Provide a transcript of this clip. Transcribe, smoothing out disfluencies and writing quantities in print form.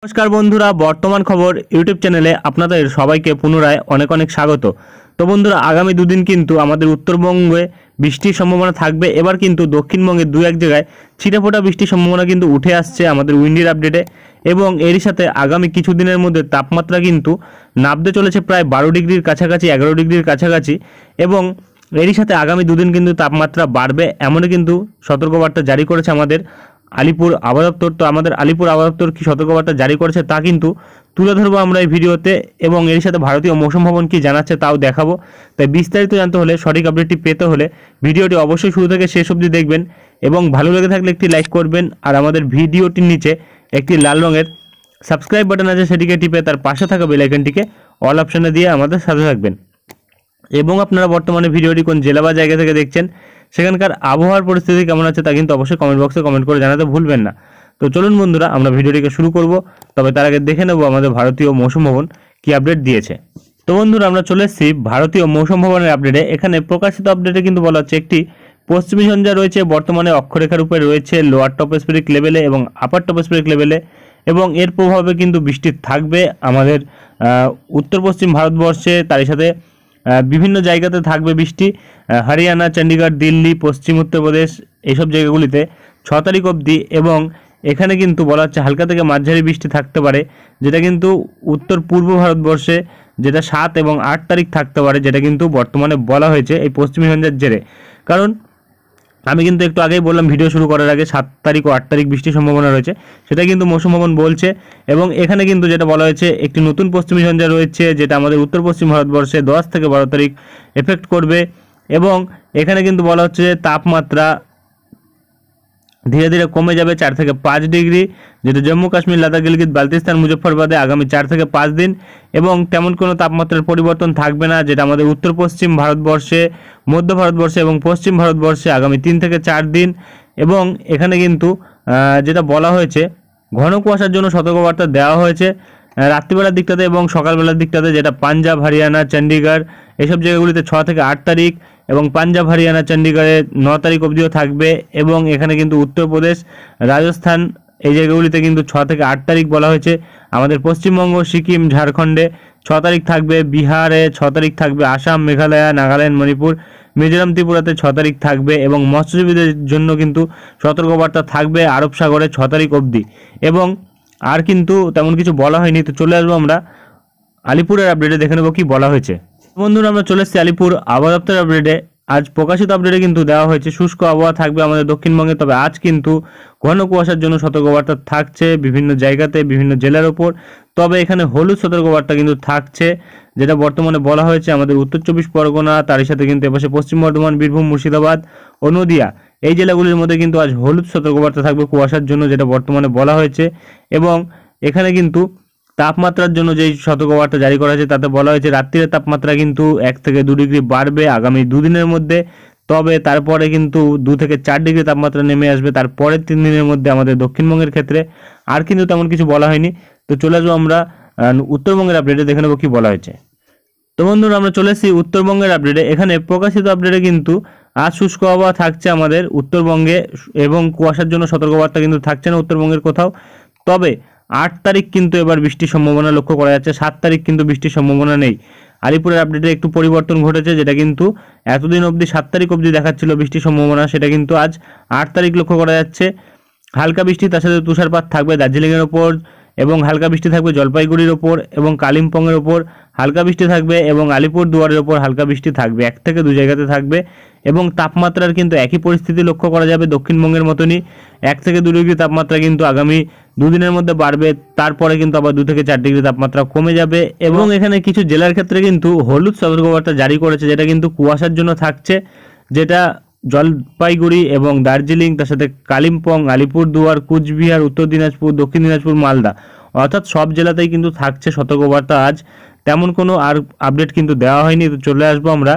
নমস্কার বন্ধুরা, বর্তমান খবর ইউটিউব চ্যানেলে আপনাদের সবাইকে পুনরায় অনেক অনেক স্বাগত। তো বন্ধুরা, আগামী দুদিন কিন্তু আমাদের উত্তরবঙ্গে বৃষ্টির সম্ভাবনা থাকবে। এবার কিন্তু দক্ষিণবঙ্গে দু এক জায়গায় ছিটেফোঁটা বৃষ্টির সম্ভাবনা কিন্তু উঠে আসছে আমাদের উইন্ডির আপডেটে। এবং এরই সাথে আগামী কিছুদিনের মধ্যে তাপমাত্রা কিন্তু নামতে চলেছে প্রায় 12 ডিগ্রির কাছাকাছি, 11 ডিগ্রির কাছাকাছি। এবং এরই সাথে আগামী দুদিন কিন্তু তাপমাত্রা বাড়বে, এমনই কিন্তু সতর্কবার্তা জারি করেছে আমাদের আলিপুর আবহাওয়া দপ্তর। তো আমাদের আলিপুর আবহাওয়া দপ্তর কী সতর্কবার্তা জারি করেছে তা কিন্তু তুলে ধরবো আমরা এই ভিডিওতে, এবং এর সাথে ভারতীয় মৌসুম ভবন কী জানাচ্ছে তাও দেখাবো। তাই বিস্তারিত জানতে হলে, সঠিক আপডেটটি পেতে হলে ভিডিওটি অবশ্যই শুরু থেকে শেষ অবধি দেখবেন, এবং ভালো লেগে থাকলে একটি লাইক করবেন। আর আমাদের ভিডিওটির নিচে একটি লাল রঙের সাবস্ক্রাইব বাটন আছে, সেটিকে টিপে তার পাশে থাকা বেল আইকনটিকে অল অপশনে দিয়ে আমাদের সাথে থাকবেন। এবং আপনারা বর্তমানে ভিডিওটি কোন জেলা বা জায়গা থেকে দেখছেন, সেখানকার আবহাওয়ার পরিস্থিতি কেমন আছে তা কিন্তু অবশ্যই কমেন্ট বক্সে কমেন্ট করে জানাতে ভুলবেন না। তো চলুন বন্ধুরা, আমরা ভিডিওটিকে শুরু করব। তবে তার আগে দেখে নেব আমাদের ভারতীয় মৌসুম ভবন কী আপডেট দিয়েছে। তো বন্ধুরা, আমরা চলে এসেছি ভারতীয় মৌসুম ভবনের আপডেটে। এখানে প্রকাশিত আপডেটে কিন্তু বলা হচ্ছে একটি পশ্চিমী ঝঞ্ঝা রয়েছে, বর্তমানে অক্ষরেখার উপরে রয়েছে লোয়ার টপোস্ফেরিক লেভেলে এবং আপার টপোস্ফেরিক লেভেলে, এবং এর প্রভাবে কিন্তু বৃষ্টি থাকবে আমাদের উত্তর পশ্চিম ভারতবর্ষে। তারই সাথে বিভিন্ন জায়গাতে থাকবে বৃষ্টি, হরিয়ানা, চণ্ডীগড়, দিল্লি, পশ্চিম উত্তরপ্রদেশ, এইসব জায়গাগুলিতে 6 তারিখ অবধি। এবং এখানে কিন্তু বলা হচ্ছে হালকা থেকে মাঝারি বৃষ্টি থাকতে পারে, যেটা কিন্তু উত্তর পূর্ব ভারতবর্ষে যেটা 7 এবং 8 তারিখ থাকতে পারে, যেটা কিন্তু বর্তমানে বলা হয়েছে এই পশ্চিমী ঝঞ্ঝার জেরে। কারণ আমি কিন্তু একটু আগেই বললাম ভিডিও শুরু করার আগে 7 তারিখ ও 8 তারিখ বৃষ্টির সম্ভাবনা রয়েছে, সেটা কিন্তু মৌসুম ভবন বলছে। এবং এখানে কিন্তু যেটা বলা হয়েছে একটি নতুন পশ্চিমী ঝঞ্ঝা রয়েছে, যেটা আমাদের উত্তর পশ্চিম ভারতবর্ষে 10 থেকে 12 তারিখ এফেক্ট করবে। এবং এখানে কিন্তু বলা হচ্ছে যে তাপমাত্রা ধীরে ধীরে কমে যাবে 4 থেকে 5 ডিগ্রি, যেটা জম্মু কাশ্মীর, লাদাখ, গিলগিত, বালতিস্তান, মুজফ্ফরবাদে আগামী 4 থেকে 5 দিন। এবং তেমন কোনো তাপমাত্রার পরিবর্তন থাকবে না, যেটা আমাদের উত্তর পশ্চিম ভারতবর্ষে, মধ্য ভারতবর্ষে এবং পশ্চিম ভারতবর্ষে আগামী 3 থেকে 4 দিন। এবং এখানে কিন্তু যেটা বলা হয়েছে ঘন কুয়াশার জন্য সতর্কবার্তা দেওয়া হয়েছে রাত্রিবেলার দিকটাতে এবং সকালবেলার দিকটাতে, যেটা পাঞ্জাব, হরিয়ানা, চণ্ডীগড় এইসব জায়গাগুলিতে 6 থেকে 8 তারিখ, এবং পাঞ্জাব, হরিয়ানা, চণ্ডীগড়ে 9 তারিখ অবধিও থাকবে। এবং এখানে কিন্তু উত্তরপ্রদেশ, রাজস্থান এই জায়গাগুলিতে কিন্তু 6 থেকে 8 তারিখ বলা হয়েছে। আমাদের পশ্চিমবঙ্গ, সিকিম, ঝাড়খণ্ডে 6 তারিখ থাকবে, বিহারে 6 তারিখ থাকবে, আসাম, মেঘালয়, নাগাল্যান্ড, মণিপুর, মিজোরাম, ত্রিপুরাতে 6 তারিখ থাকবে। এবং মৎস্যজীবীদের জন্য কিন্তু সতর্কবার্তা থাকবে আরব সাগরে 6 তারিখ অবধি। এবং আর কিন্তু তেমন কিছু বলা হয়নি। তো চলে আসবো আমরা আলিপুরের আপডেটে, দেখে নেবো কি বলা হয়েছে। বন্ধুরা, আমরা চলে এসেছি আলিপুর আবহাওয়া দপ্তরের আপডেটে। আজ প্রকাশিত আপডেটে কিন্তু দেওয়া হয়েছে শুষ্ক আবহাওয়া থাকবে আমাদের দক্ষিণবঙ্গে, তবে আজ কিন্তু ঘন কুয়াশার জন্য সতর্কবার্তা থাকছে বিভিন্ন জায়গাতে, বিভিন্ন জেলার ওপর। তবে এখানে হলুদ সতর্কবার্তা কিন্তু থাকছে, যেটা বর্তমানে বলা হয়েছে আমাদের উত্তর 24 পরগনা, তারই সাথে কিন্তু এপাশে পশ্চিম বর্ধমান, বীরভূম, মুর্শিদাবাদ ও নদিয়া এই জেলাগুলির মধ্যে কিন্তু আজ হলুদ সতর্কবার্তা থাকবে কুয়াশার জন্য, যেটা বর্তমানে বলা হয়েছে। এবং এখানে কিন্তু তাপমাত্রার জন্য যেই সতর্কবার্তা জারি করা হয়েছে তাতে বলা হয়েছে রাত্রির তাপমাত্রা কিন্তু 1 থেকে 2 ডিগ্রি বাড়বে আগামী দুদিনের মধ্যে। তবে তারপরে কিন্তু 2 থেকে 4 ডিগ্রি তাপমাত্রা নেমে আসবে তারপরের 3 দিনের মধ্যে আমাদের দক্ষিণবঙ্গের ক্ষেত্রে। আর কিন্তু তেমন কিছু বলা হয়নি। তো চলে আসবো আমরা উত্তরবঙ্গের আপডেটে, দেখে নেবো কি বলা হয়েছে। তো বন্ধুরা, আমরা চলে এসেছি উত্তরবঙ্গের আপডেটে। এখানে প্রকাশিত আপডেটে কিন্তু আজ শুষ্ক আবহাওয়া থাকছে আমাদের উত্তরবঙ্গে, এবং কুয়াশার জন্য সতর্কবার্তা কিন্তু থাকছে না উত্তরবঙ্গের কোথাও। তবে 8 তারিখ কিন্তু এবার বৃষ্টির সম্ভাবনা লক্ষ্য করা যাচ্ছে, 7 তারিখ কিন্তু বৃষ্টির সম্ভাবনা নেই। আলিপুরের আপডেটে একটু পরিবর্তন ঘটেছে, যেটা কিন্তু এতদিন অবধি 7 তারিখ অবধি দেখাচ্ছিল বৃষ্টির সম্ভাবনা, সেটা কিন্তু আজ 8 তারিখ লক্ষ্য করা যাচ্ছে। হালকা বৃষ্টি, তার সাথে তুষারপাত থাকবে দার্জিলিংয়ের ওপর, এবং হালকা বৃষ্টি থাকবে জলপাইগুড়ির ওপর এবং কালিম্পংয়ের ওপর হালকা বৃষ্টি থাকবে, এবং আলিপুর দুয়ারের ওপর হালকা বৃষ্টি থাকবে, 1 থেকে 2 জায়গাতে থাকবে। এবং তাপমাত্রার কিন্তু একই পরিস্থিতি লক্ষ্য করা যাবে দক্ষিণবঙ্গের মতনই, 1 থেকে 2 ডিগ্রি তাপমাত্রা কিন্তু আগামী দুদিনের মধ্যে বাড়বে, তারপরে কিন্তু আবার 2 থেকে 4 ডিগ্রি তাপমাত্রা কমে যাবে। এবং এখানে কিছু জেলার ক্ষেত্রে কিন্তু হলুদ সতর্কবার্তা জারি করেছে, যেটা কিন্তু কুয়াশার জন্য থাকছে, যেটা জলপাইগুড়ি এবং দার্জিলিং, তার সাথে কালিম্পং, আলিপুরদুয়ার, কুচবিহার, উত্তর দিনাজপুর, দক্ষিণ দিনাজপুর, মালদা, অর্থাৎ সব জেলাতেই কিন্তু থাকছে সতর্কবার্তা আজ। তেমন কোনো আর আপডেট কিন্তু দেওয়া হয়নি। তো চলে আসবো আমরা